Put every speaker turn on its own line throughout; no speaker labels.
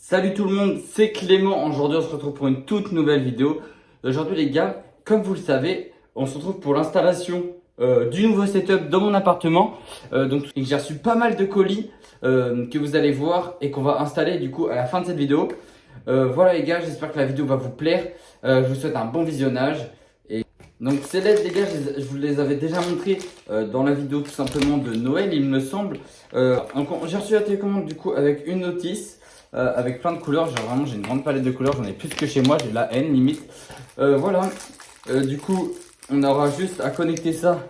Salut tout le monde, c'est Clément. Aujourd'hui, on se retrouve pour une toute nouvelle vidéo. Aujourd'hui, les gars, comme vous le savez, on se retrouve pour l'installation du nouveau setup dans mon appartement. Donc, j'ai reçu pas mal de colis que vous allez voir et qu'on va installer du coup à la fin de cette vidéo. Voilà les gars, j'espère que la vidéo va vous plaire. Je vous souhaite un bon visionnage. Et donc, ces LED, les gars, je vous les avais déjà montrés dans la vidéo tout simplement de Noël, il me semble. Donc, j'ai reçu la télécommande du coup avec une notice. Avec plein de couleurs, j'ai une grande palette de couleurs, j'en ai plus que chez moi, j'ai de la haine limite. Voilà, du coup on aura juste à connecter ça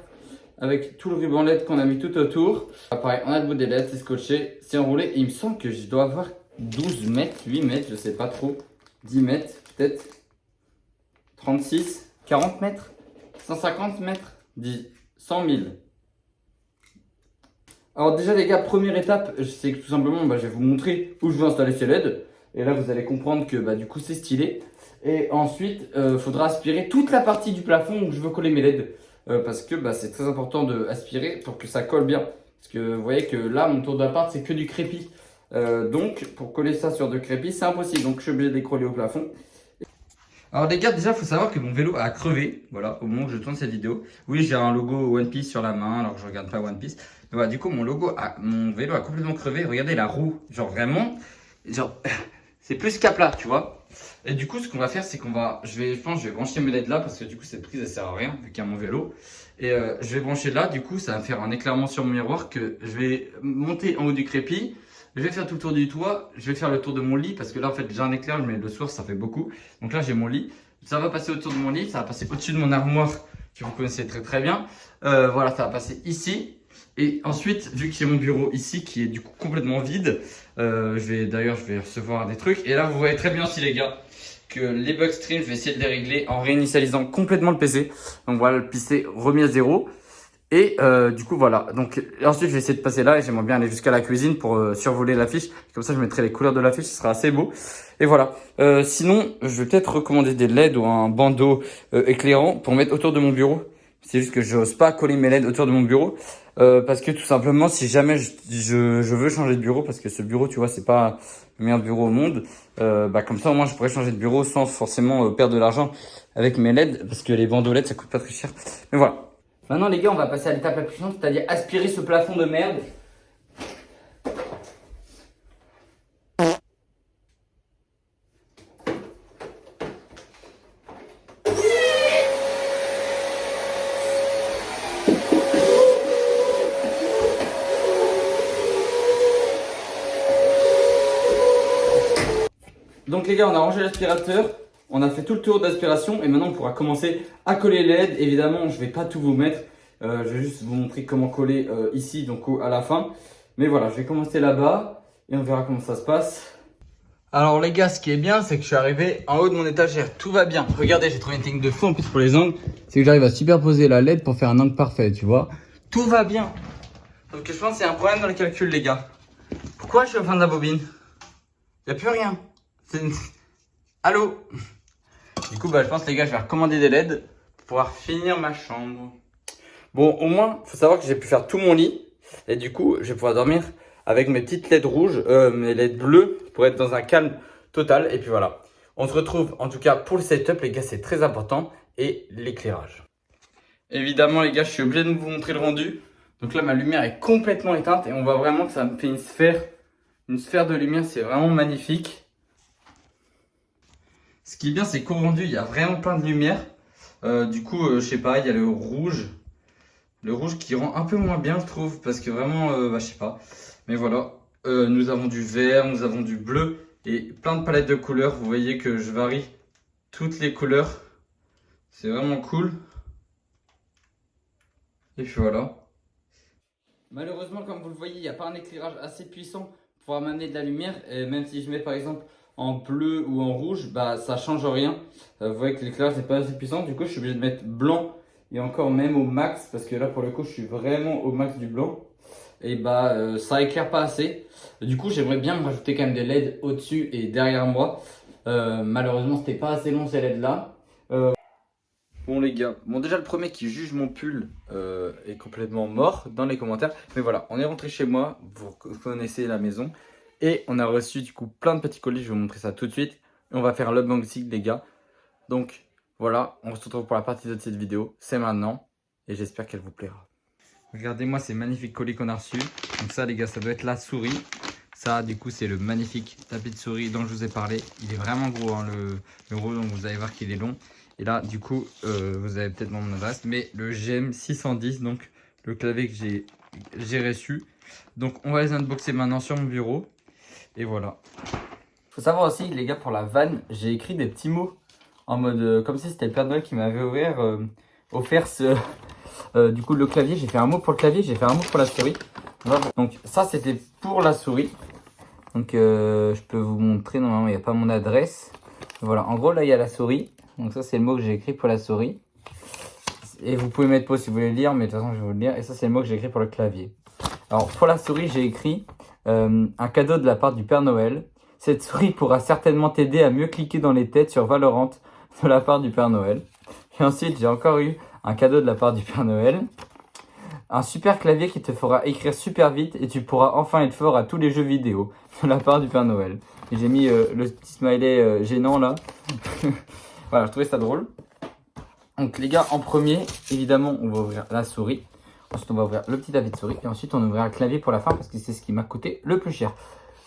avec tout le ruban LED qu'on a mis tout autour. Pareil, on a le bout des LED, c'est scotché, c'est enroulé et il me semble que je dois avoir 12 mètres, 8 mètres, je sais pas trop, 10 mètres, peut-être 36, 40 mètres, 150 mètres, 10, 100 000. Alors déjà les gars, première étape, c'est que tout simplement je vais vous montrer où je veux installer ces LED. Et là vous allez comprendre que du coup c'est stylé. Et ensuite, il faudra aspirer toute la partie du plafond où je veux coller mes LED. Parce que c'est très important d'aspirer pour que ça colle bien. Parce que vous voyez que là, mon tour d'appart, c'est que du crépi. Donc pour coller ça sur du crépi, c'est impossible. Donc je suis obligé de les coller au plafond. Alors les gars, déjà il faut savoir que mon vélo a crevé, voilà, au moment où je tourne cette vidéo. Oui, j'ai un logo One Piece sur la main, alors que je regarde pas One Piece. Mais voilà, du coup mon vélo a complètement crevé. Regardez la roue, genre vraiment, genre c'est plus qu'à plat, tu vois. Et du coup, ce qu'on va faire, c'est je pense que je vais brancher mes LED là parce que du coup cette prise elle sert à rien vu qu'il y a mon vélo. Et je vais brancher là, du coup ça va me faire un éclairement sur mon miroir que je vais monter en haut du crépi. Je vais faire tout le tour du toit, je vais faire le tour de mon lit parce que là en fait j'ai un éclairage mais le soir ça fait beaucoup. Donc là j'ai mon lit, ça va passer autour de mon lit, ça va passer au-dessus de mon armoire que vous connaissez très très bien. Voilà, ça va passer ici. Et ensuite, vu que j'ai mon bureau ici qui est du coup complètement vide, je vais recevoir des trucs. Et là vous voyez très bien aussi les gars que les bug streams, je vais essayer de les régler en réinitialisant complètement le PC. Donc voilà, le PC remis à zéro. Et du coup voilà, donc ensuite je vais essayer de passer là et j'aimerais bien aller jusqu'à la cuisine pour survoler l'affiche. Comme ça je mettrai les couleurs de l'affiche, ce sera assez beau. Et voilà, sinon je vais peut-être recommander des LED ou un bandeau éclairant pour mettre autour de mon bureau. C'est juste que je n'ose pas coller mes LED autour de mon bureau. Parce que tout simplement si jamais je veux changer de bureau, parce que ce bureau tu vois c'est pas le meilleur bureau au monde, comme ça au moins je pourrais changer de bureau sans forcément perdre de l'argent avec mes LED. Parce que les bandeaux LED ça coûte pas très cher. Mais voilà. Maintenant les gars, on va passer à l'étape la plus chiante, c'est-à-dire aspirer ce plafond de merde. Donc les gars, on a rangé l'aspirateur, on a fait tout le tour d'aspiration et maintenant on pourra commencer à coller les LED. Évidemment, je vais pas tout vous mettre, je vais juste vous montrer comment coller ici, donc à la fin. Mais voilà, je vais commencer là-bas et on verra comment ça se passe. Alors les gars, ce qui est bien, c'est que je suis arrivé en haut de mon étagère, tout va bien. Regardez, j'ai trouvé une technique de fou en plus pour les angles, c'est que j'arrive à superposer la LED pour faire un angle parfait, tu vois. Tout va bien. Sauf que je pense que c'est un problème dans les calculs les gars. Pourquoi je suis au fin de la bobine? Y a plus rien. Allô? Du coup, je pense les gars, je vais recommander des LED pour pouvoir finir ma chambre. Bon, au moins, faut savoir que j'ai pu faire tout mon lit. Et du coup, je vais pouvoir dormir avec mes petites LED rouges, mes LED bleues pour être dans un calme total. Et puis voilà. On se retrouve en tout cas pour le setup, les gars, c'est très important. Et l'éclairage. Évidemment, les gars, je suis obligé de vous montrer le rendu. Donc là, ma lumière est complètement éteinte et on voit vraiment que ça me fait une sphère. Une sphère de lumière, c'est vraiment magnifique. Ce qui est bien, c'est qu'au rendu, il y a vraiment plein de lumière. Du coup, je sais pas, il y a le rouge. Le rouge qui rend un peu moins bien, je trouve, parce que vraiment, je sais pas. Mais voilà, nous avons du vert, nous avons du bleu et plein de palettes de couleurs. Vous voyez que je varie toutes les couleurs. C'est vraiment cool. Et puis voilà. Malheureusement, comme vous le voyez, il n'y a pas un éclairage assez puissant pour pouvoir m'amener de la lumière. Et même si je mets par exemple en bleu ou en rouge, ça change rien. Vous voyez que l'éclairage n'est pas assez puissant. Du coup, je suis obligé de mettre blanc et encore même au max. Parce que là, pour le coup, je suis vraiment au max du blanc. Et ça éclaire pas assez. Du coup, j'aimerais bien me rajouter quand même des LED au-dessus et derrière moi. Malheureusement, c'était pas assez long ces LED là. Bon les gars, déjà le premier qui juge mon pull est complètement mort dans les commentaires. Mais voilà, on est rentré chez moi, vous connaissez la maison. Et on a reçu du coup plein de petits colis, je vais vous montrer ça tout de suite. Et on va faire l'unboxing les gars. Donc voilà, on se retrouve pour la partie 2 de cette vidéo. C'est maintenant et j'espère qu'elle vous plaira. Regardez-moi ces magnifiques colis qu'on a reçus. Donc ça les gars, ça doit être la souris. Ça du coup c'est le magnifique tapis de souris dont je vous ai parlé. Il est vraiment gros hein, le gros, donc vous allez voir qu'il est long. Et là du coup vous avez peut-être mon adresse, mais le GM 610, donc le clavier que j'ai reçu. Donc on va les unboxer maintenant sur mon bureau. Et voilà. Faut savoir aussi les gars, pour la vanne, j'ai écrit des petits mots en mode comme si c'était le Père Noël qui m'avait offert du coup le clavier. J'ai fait un mot pour le clavier, j'ai fait un mot pour la souris. Donc ça c'était pour la souris. Donc je peux vous montrer, normalement il n'y a pas mon adresse. Voilà, en gros là il y a la souris. Donc ça c'est le mot que j'ai écrit pour la souris. Et vous pouvez mettre pause si vous voulez le lire, mais de toute façon je vais vous le lire. Et ça c'est le mot que j'ai écrit pour le clavier. Alors pour la souris j'ai écrit un cadeau de la part du Père Noël. Cette souris pourra certainement t'aider à mieux cliquer dans les têtes sur Valorant de la part du Père Noël. Et ensuite j'ai encore eu un cadeau de la part du Père Noël. Un super clavier qui te fera écrire super vite et tu pourras enfin être fort à tous les jeux vidéo de la part du Père Noël. Et j'ai mis le petit smiley gênant là. Voilà, je trouvais ça drôle. Donc les gars, en premier, évidemment, on va ouvrir la souris. Ensuite, on va ouvrir le petit tapis de souris. Et ensuite, on ouvrira le clavier pour la fin parce que c'est ce qui m'a coûté le plus cher.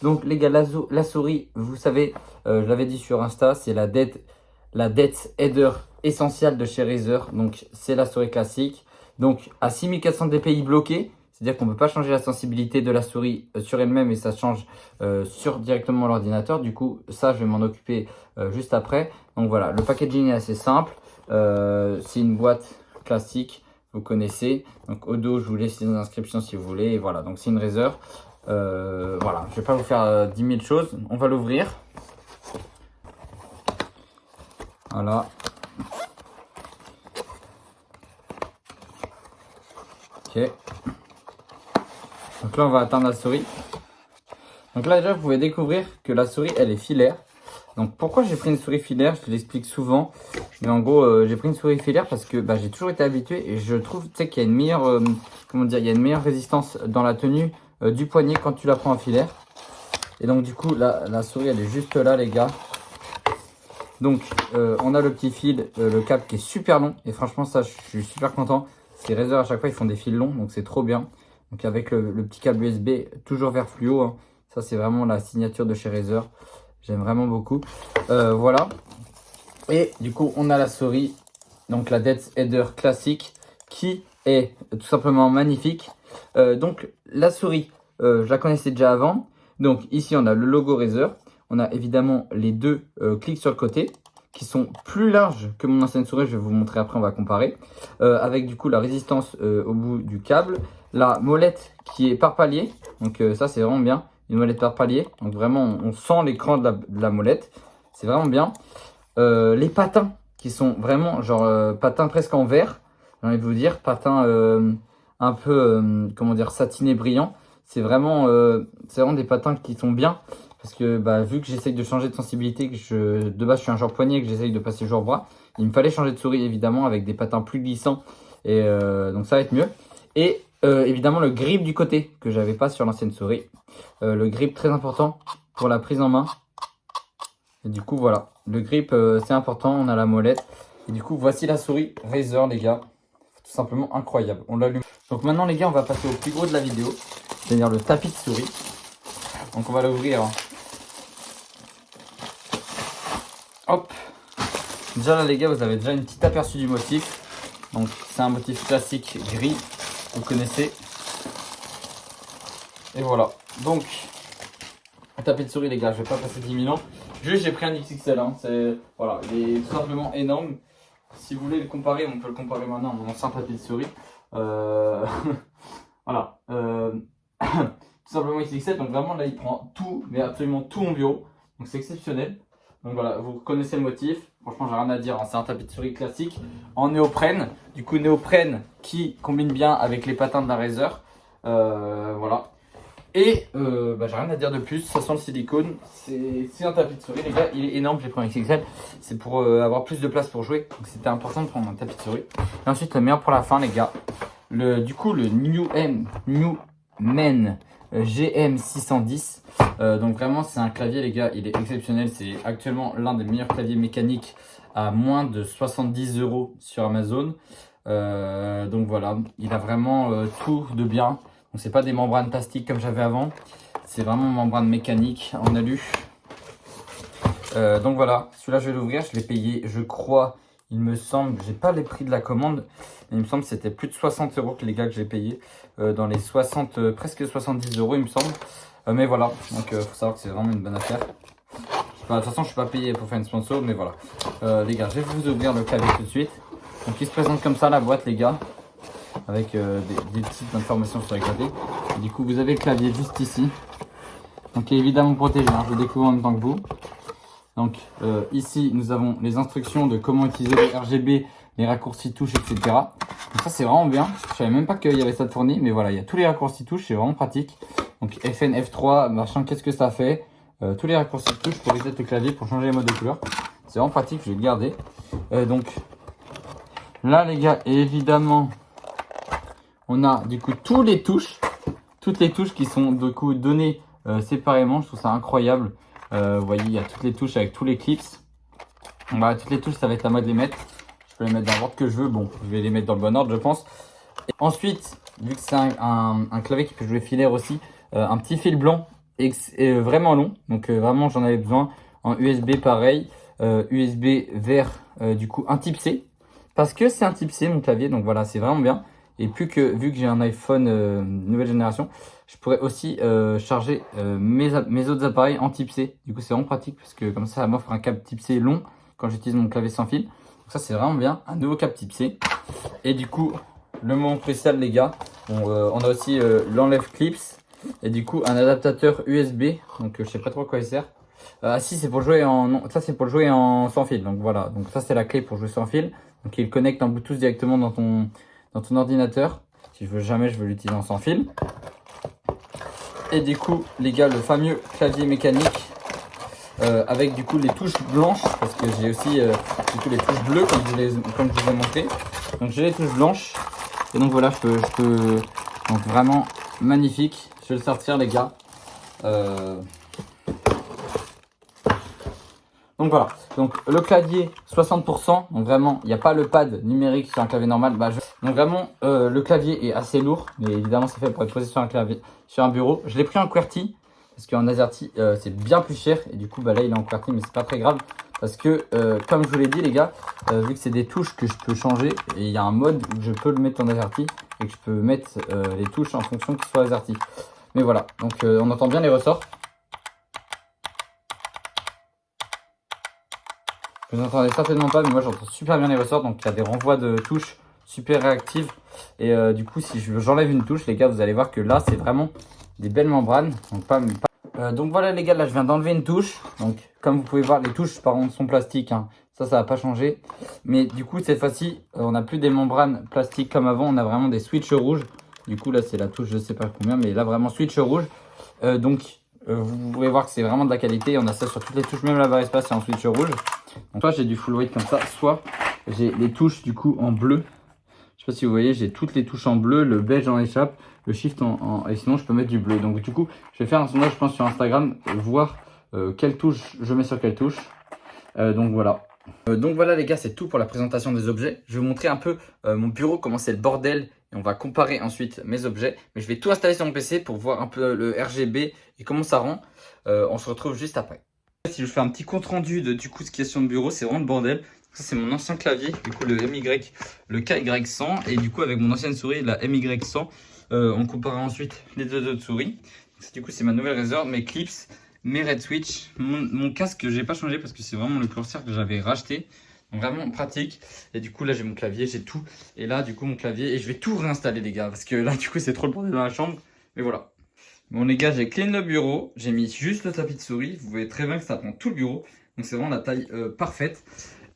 Donc les gars, la souris, vous savez, je l'avais dit sur Insta, c'est la Death Header essentielle de chez Razer. Donc c'est la souris classique. Donc à 6400 dpi bloqué, c'est-à-dire qu'on ne peut pas changer la sensibilité de la souris sur elle-même et ça change sur directement l'ordinateur. Du coup, ça, je vais m'en occuper juste après. Donc voilà, le packaging est assez simple. C'est une boîte classique, vous connaissez. Donc au dos, je vous laisse les inscriptions si vous voulez. Et voilà, donc c'est une Razer. Voilà, je vais pas vous faire 10 000 choses. On va l'ouvrir. Voilà. Ok. Donc là, on va atteindre la souris. Donc là, déjà, vous pouvez découvrir que la souris, elle est filaire. Donc pourquoi j'ai pris une souris filaire, je l'explique souvent. Mais en gros, j'ai pris une souris filaire parce que j'ai toujours été habitué et je trouve qu'il y a une meilleure, comment dire, il y a une meilleure résistance dans la tenue du poignet quand tu la prends en filaire. Et donc du coup, la souris, elle est juste là, les gars. Donc on a le petit fil, le câble qui est super long. Et franchement, ça, je suis super content. Ces Razer, à chaque fois, ils font des fils longs, donc c'est trop bien. Donc avec le petit câble USB, toujours vert fluo. Hein. Ça, c'est vraiment la signature de chez Razer. J'aime vraiment beaucoup. Voilà. Et du coup, on a la souris, donc la Death Header classique, qui est tout simplement magnifique. Donc la souris, je la connaissais déjà avant. Donc ici, on a le logo Razer. On a évidemment les deux clics sur le côté, qui sont plus larges que mon ancienne souris. Je vais vous montrer après, on va comparer. Avec du coup la résistance au bout du câble. La molette qui est par palier. Donc ça, c'est vraiment bien. Une molette par palier. Donc vraiment, on sent l'écran de la molette. C'est vraiment bien. Les patins qui sont vraiment genre patins presque en verre. J'ai envie de vous dire. Patins un peu, comment dire, satiné brillant. C'est vraiment des patins qui sont bien. Parce que vu que j'essaye de changer de sensibilité, que de base je suis un joueur poignet et que j'essaye de passer joueur bras, il me fallait changer de souris évidemment avec des patins plus glissants. Et donc ça va être mieux. Et évidemment le grip du côté que j'avais pas sur l'ancienne souris. Le grip très important pour la prise en main. Et du coup voilà, le grip c'est important, on a la molette. Et du coup voici la souris Razer les gars. Tout simplement incroyable, on l'allume. Donc maintenant les gars, on va passer au plus gros de la vidéo. C'est-à-dire le tapis de souris. Donc on va l'ouvrir. Hop. Déjà là les gars, vous avez déjà une petite aperçu du motif. Donc c'est un motif classique gris, vous connaissez. Et voilà. Donc un tapis de souris les gars, je vais pas passer 10 000 ans. Juste j'ai pris un XXL. Hein. Voilà, il est tout simplement énorme. Si vous voulez le comparer, on peut le comparer maintenant à mon ancien tapis de souris. Voilà. Tout simplement XXL. Donc vraiment là il prend tout, mais absolument tout mon bureau. Donc c'est exceptionnel. Donc voilà, vous connaissez le motif. Franchement, j'ai rien à dire. Hein. C'est un tapis de souris classique en néoprène. Du coup, néoprène qui combine bien avec les patins de la Razer. Voilà. Et j'ai rien à dire de plus. Ça sent le silicone. C'est un tapis de souris, les gars. Il est énorme. J'ai pris un XXL. C'est pour avoir plus de place pour jouer. Donc c'était important de prendre un tapis de souris. Et ensuite, le meilleur pour la fin, les gars. Du coup, le New Men GM610. Donc vraiment c'est un clavier les gars, il est exceptionnel. C'est actuellement l'un des meilleurs claviers mécaniques à moins de 70 € sur Amazon. Donc voilà, il a vraiment tout de bien. Donc c'est pas des membranes plastiques comme j'avais avant. C'est vraiment une membrane mécanique en alu. Donc voilà, celui-là je vais l'ouvrir, je l'ai payé, je crois, il me semble, j'ai pas les prix de la commande, mais il me semble que c'était plus de 60 € que les gars que j'ai payé, dans les 60, presque 70 € il me semble. Mais voilà, donc faut savoir que c'est vraiment une bonne affaire. De toute façon je suis pas payé pour faire une sponsor, mais voilà. Les gars, je vais vous ouvrir le clavier tout de suite. Donc il se présente comme ça la boîte les gars, avec des petites informations sur le clavier. Et du coup vous avez le clavier juste ici. Donc il est évidemment protégé, hein, je le découvre en même temps que vous. Donc ici nous avons les instructions de comment utiliser les RGB, les raccourcis touches, etc. Donc ça c'est vraiment bien. Je savais même pas qu'il y avait ça de fourni, mais voilà, il y a tous les raccourcis touches, c'est vraiment pratique. Donc FN, F3, machin, qu'est-ce que ça fait, tous les raccourcis touches pour reset le clavier, pour changer les modes de couleur. C'est vraiment pratique, je vais le garder. Donc là les gars, évidemment, on a du coup toutes les touches qui sont du coup données séparément. Je trouve ça incroyable. Vous voyez, il y a toutes les touches avec tous les clips. Voilà, toutes les touches, ça va être à moi de les mettre. Je peux les mettre dans l'ordre que je veux. Bon, je vais les mettre dans le bon ordre, je pense. Et ensuite, vu que c'est un clavier qui peut jouer filaire aussi, un petit fil blanc vraiment long. Donc vraiment, j'en avais besoin. En USB, pareil. USB vert, du coup, un type C. Parce que c'est un type C, mon clavier. Donc voilà, c'est vraiment bien. Et vu que j'ai un iPhone nouvelle génération, je pourrais aussi charger mes autres appareils en type C. Du coup, c'est vraiment pratique parce que comme ça m'offre un câble type C long quand j'utilise mon clavier sans fil. Donc ça, c'est vraiment bien. Un nouveau câble type C. Et du coup, le moment crucial, les gars, on a aussi l'enlève clips et du coup un adaptateur USB. Donc je sais pas trop à quoi il sert. Ah si, c'est pour jouer en non, ça c'est pour le jouer en sans fil. Donc voilà, donc ça c'est la clé pour jouer sans fil. Donc il connecte en Bluetooth directement dans ton ordinateur. Si je veux l'utiliser en sans fil. Et du coup, les gars, le fameux clavier mécanique avec du coup les touches blanches, parce que j'ai aussi du coup les touches bleues comme je vous ai montré. Donc j'ai les touches blanches. Et donc voilà, je peux donc vraiment magnifique. Je vais le sortir les gars. Donc voilà, donc le clavier 60%, donc vraiment il n'y a pas le pad numérique sur un clavier normal. Donc vraiment le clavier est assez lourd, mais évidemment c'est fait pour être posé sur un clavier, sur un bureau. Je l'ai pris en QWERTY, parce qu'en AZERTY c'est bien plus cher, et du coup bah là il est en QWERTY, mais c'est pas très grave. Parce que comme je vous l'ai dit les gars, vu que c'est des touches que je peux changer, et il y a un mode où je peux le mettre en AZERTY, et que je peux mettre les touches en fonction qu'ils soient AZERTY. Mais voilà, donc on entend bien les ressorts. Vous n'entendez certainement pas, mais moi j'entends super bien les ressorts. Donc il y a des renvois de touches super réactives. Et du coup, si j'enlève une touche, les gars, vous allez voir que là, c'est vraiment des belles membranes. Donc voilà les gars, là je viens d'enlever une touche. Donc comme vous pouvez voir, les touches par contre sont plastiques, hein. Ça va pas changer. Mais du coup, cette fois-ci, on n'a plus des membranes plastiques comme avant. On a vraiment des switches rouges. Du coup, là c'est la touche, je sais pas combien, mais là vraiment switch rouge. Vous pouvez voir que c'est vraiment de la qualité. On a ça sur toutes les touches, même la barre espace c'est en switch rouge. Donc soit j'ai du full weight comme ça, soit j'ai les touches du coup en bleu. Je sais pas si vous voyez, j'ai toutes les touches en bleu, le beige en échappe, le shift et sinon je peux mettre du bleu. Donc du coup, je vais faire un sondage je pense sur Instagram, voir quelle touche je mets sur quelle touche. Donc voilà. Donc voilà les gars, c'est tout pour la présentation des objets. Je vais vous montrer un peu mon bureau, comment c'est le bordel. Et on va comparer ensuite mes objets. Mais je vais tout installer sur mon PC pour voir un peu le RGB et comment ça rend. On se retrouve juste après. Si je fais un petit compte rendu de du coup ce qu'il y a sur le bureau, c'est vraiment le bordel. Ça c'est mon ancien clavier, du coup le KY100 et du coup avec mon ancienne souris la MY100. On comparera ensuite les deux autres souris. Du coup c'est ma nouvelle Razer, mes clips, mes Red Switch, mon casque que j'ai pas changé parce que c'est vraiment le curseur que j'avais racheté. Donc vraiment pratique. Et du coup là j'ai mon clavier, j'ai tout. Et là du coup mon clavier, et je vais tout réinstaller les gars, parce que là du coup c'est trop le bordel dans la chambre. Mais voilà. Bon les gars, j'ai clean le bureau, j'ai mis juste le tapis de souris, vous voyez très bien que ça prend tout le bureau, donc c'est vraiment la taille parfaite.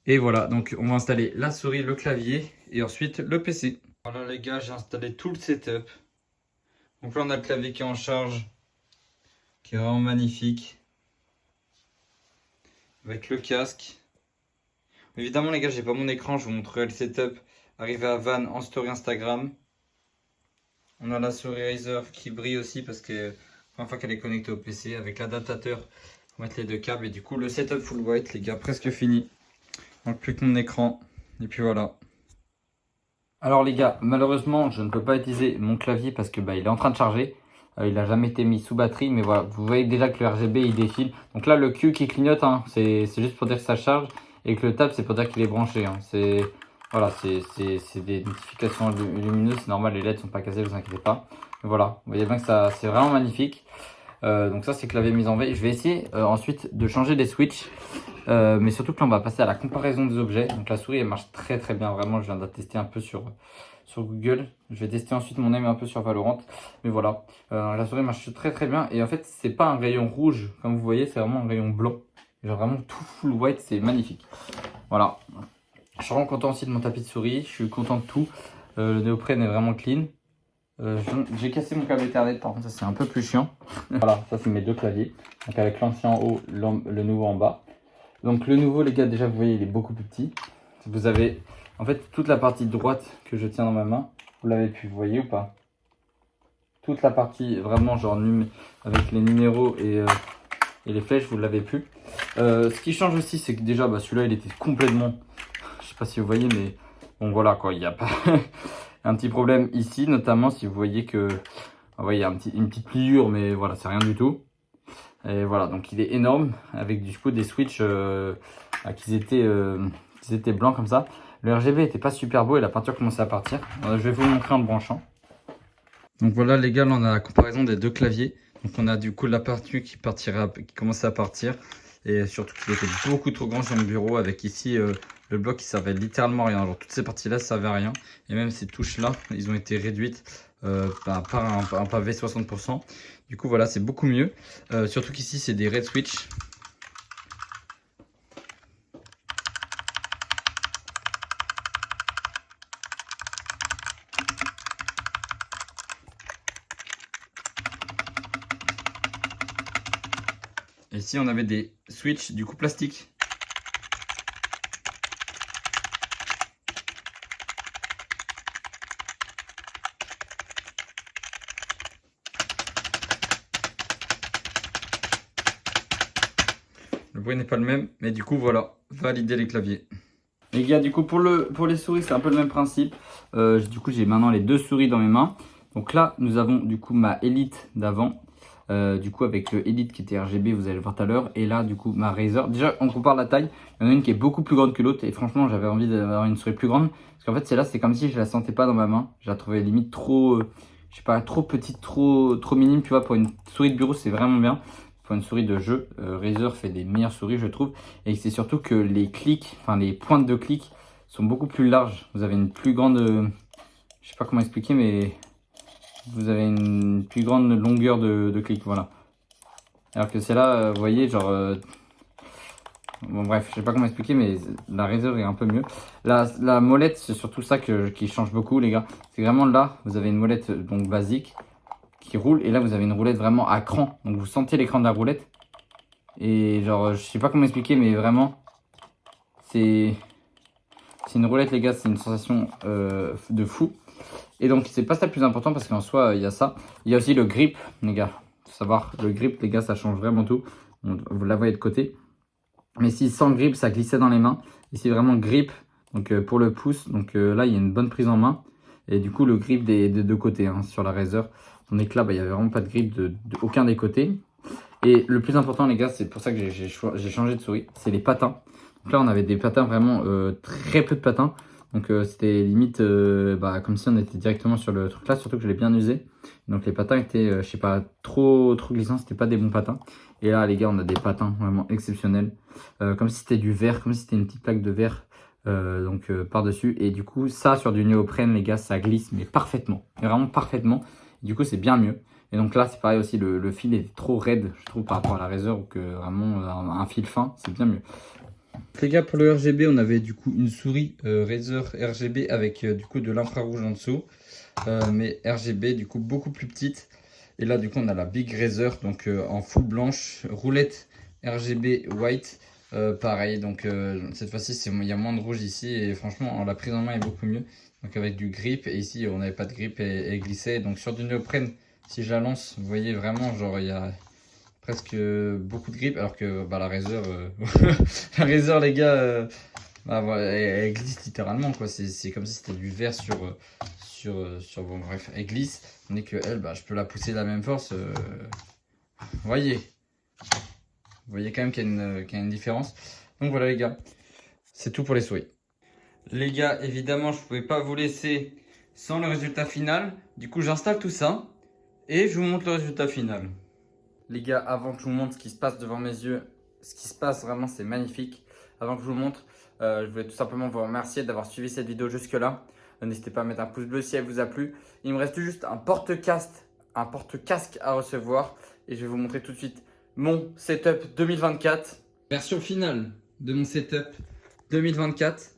Et voilà, donc on va installer la souris, le clavier et ensuite le PC. Voilà les gars, j'ai installé tout le setup. Donc là on a le clavier qui est en charge, qui est vraiment magnifique, avec le casque. Évidemment les gars, j'ai pas mon écran, je vous montrerai le setup arrivé à Vannes en story Instagram.
On a la souris Razer qui brille aussi parce que une fois qu'elle est connectée au PC avec l'adaptateur, on va mettre les deux câbles et du coup le setup full white les gars, presque fini. Donc plus que mon écran et puis voilà.
Alors les gars, malheureusement, je ne peux pas utiliser mon clavier parce que il est en train de charger. Il n'a jamais été mis sous batterie, mais voilà, vous voyez déjà que le RGB il défile. Donc là, le Q qui clignote, hein, c'est juste pour dire que ça charge, et que le tab, c'est pour dire qu'il est branché. Hein. Voilà, c'est des notifications lumineuses, c'est normal, les LED sont pas cassés, vous inquiétez pas. Mais voilà, vous voyez bien que ça, c'est vraiment magnifique. Donc ça, c'est clavier mis en veille. Je vais essayer ensuite de changer des switches. Mais surtout que là on va passer à la comparaison des objets. Donc la souris elle marche très très bien, vraiment je viens de la tester un peu sur Google. Je vais tester ensuite mon aim un peu sur Valorant. Mais voilà, la souris marche très très bien. Et en fait c'est pas un rayon rouge comme vous voyez, c'est vraiment un rayon blanc. Genre vraiment tout full white, c'est magnifique. Voilà, je suis vraiment content aussi de mon tapis de souris, je suis content de tout. Le néoprène est vraiment clean. J'ai cassé mon câble Ethernet, par contre ça c'est un peu plus chiant. Voilà, ça c'est mes deux claviers. Donc avec l'ancien en haut, le nouveau en bas. Donc le nouveau les gars, déjà vous voyez il est beaucoup plus petit. Vous avez en fait toute la partie droite que je tiens dans ma main, vous l'avez pu, vous voyez ou pas? Toute la partie vraiment genre avec les numéros et les flèches, vous l'avez pu. Ce qui change aussi c'est que déjà celui-là il était complètement, je sais pas si vous voyez mais bon voilà quoi, il n'y a pas un petit problème ici notamment si vous voyez que il y a une petite pliure mais voilà c'est rien du tout. Et voilà, donc il est énorme avec du coup des switches qui étaient blancs comme ça. Le RGB était pas super beau et la peinture commençait à partir. Je vais vous montrer en le branchant.
Donc voilà les gars, là on a la comparaison des deux claviers. Donc on a du coup la peinture qui commençait à partir. Et surtout qu'il était beaucoup trop grand sur mon bureau avec ici le bloc qui servait littéralement à rien. Alors toutes ces parties là ça servaient à rien. Et même ces touches là, ils ont été réduites par un pavé 60%. Du coup voilà, c'est beaucoup mieux. Surtout qu'ici c'est des red switch. Et ici on avait des switch du coup plastique. Le bruit n'est pas le même, mais du coup voilà, valider les claviers.
Les gars, du coup pour les souris c'est un peu le même principe. Du coup j'ai maintenant les deux souris dans mes mains. Donc là nous avons du coup ma Elite d'avant. Du coup avec le Elite qui était RGB, vous allez le voir tout à l'heure. Et là du coup ma Razer. Déjà on compare la taille, il y en a une qui est beaucoup plus grande que l'autre. Et franchement j'avais envie d'avoir une souris plus grande. Parce qu'en fait celle-là c'est comme si je la sentais pas dans ma main. Je la trouvais limite trop, je sais pas, trop petite, trop minime. Tu vois, pour une souris de bureau c'est vraiment bien. Pour une souris de jeu, Razer fait des meilleures souris je trouve. Et c'est surtout que les clics, enfin les pointes de clic sont beaucoup plus larges. Vous avez une plus grande, je sais pas comment expliquer mais vous avez une plus grande longueur de clic, voilà. Alors que celle-là, vous voyez, genre... bon bref, je sais pas comment expliquer, mais la Razer est un peu mieux. La molette, c'est surtout ça qui change beaucoup, les gars. C'est vraiment là, vous avez une molette donc basique qui roule, et là vous avez une roulette vraiment à cran. Donc vous sentez l'écran de la roulette. Et genre, je sais pas comment expliquer, mais vraiment, c'est une roulette, les gars, c'est une sensation de fou. Et donc c'est pas ça le plus important parce qu'en soi il y a ça. Il y a aussi le grip les gars. Faut savoir le grip les gars ça change vraiment tout. Vous la voyez de côté. Mais si sans grip ça glissait dans les mains. Et si vraiment grip donc pour le pouce. Donc là il y a une bonne prise en main. Et du coup le grip des deux côtés hein, sur la Razer. Tandis que là il y avait vraiment pas de grip de aucun des côtés. Et le plus important les gars c'est pour ça que j'ai changé de souris. C'est les patins. Donc là on avait des patins vraiment très peu de patins. Donc c'était limite comme si on était directement sur le truc là, surtout que je l'ai bien usé. Donc les patins étaient, je sais pas, trop glissants, c'était pas des bons patins. Et là les gars, on a des patins vraiment exceptionnels. Comme si c'était du verre, comme si c'était une petite plaque de verre par-dessus. Et du coup, ça sur du néoprène les gars, ça glisse mais parfaitement, mais vraiment parfaitement. Et du coup, c'est bien mieux. Et donc là, c'est pareil aussi, le fil est trop raide, je trouve, par rapport à la Razer, ou que vraiment un fil fin, c'est bien mieux.
Les gars, pour le RGB, on avait du coup une souris Razer RGB avec du coup de l'infrarouge en dessous. Mais RGB du coup beaucoup plus petite. Et là du coup on a la Big Razer donc en full blanche, roulette RGB white Pareil, donc cette fois-ci il y a moins de rouge ici et franchement la prise en main est beaucoup mieux. Donc avec du grip, et ici on n'avait pas de grip et glissé. Donc sur du néoprène, si je la lance, vous voyez vraiment genre il y a presque beaucoup de grip, alors que bah, la Razer, la Razer les gars, bah, voilà, elle glisse littéralement quoi. C'est comme si c'était du verre bon bref, elle glisse. Tandis que elle, bah, je peux la pousser de la même force. Vous voyez quand même qu'il y a une différence. Donc voilà les gars, c'est tout pour les souris. Les gars, évidemment, je ne pouvais pas vous laisser sans le résultat final. Du coup, j'installe tout ça et je vous montre le résultat final. Les gars, avant que je vous montre ce qui se passe devant mes yeux, ce qui se passe vraiment, c'est magnifique. Avant que je vous montre, je voulais tout simplement vous remercier d'avoir suivi cette vidéo jusque-là. N'hésitez pas à mettre un pouce bleu si elle vous a plu. Il me reste juste un porte-casque à recevoir et je vais vous montrer tout de suite mon setup 2024. Version finale de mon setup 2024.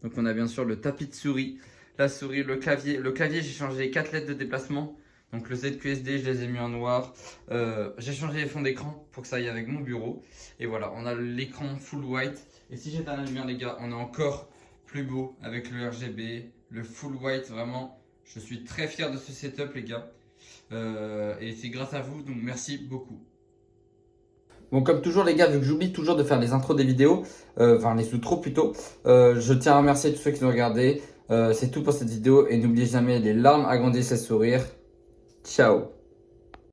Donc on a bien sûr le tapis de souris, la souris, le clavier. Le clavier, j'ai changé les 4 lettres de déplacement. Donc le ZQSD, je les ai mis en noir. J'ai changé les fonds d'écran pour que ça aille avec mon bureau. Et voilà, on a l'écran full white. Et si j'éteins la lumière les gars, on est encore plus beau avec le RGB, le full white. Vraiment, je suis très fier de ce setup les gars. Et c'est grâce à vous, donc merci beaucoup. Bon, comme toujours les gars, vu que j'oublie toujours de faire les intros des vidéos, enfin les outros plutôt, je tiens à remercier tous ceux qui ont regardé. C'est tout pour cette vidéo et n'oubliez jamais, les larmes agrandissent les sourires. Ciao.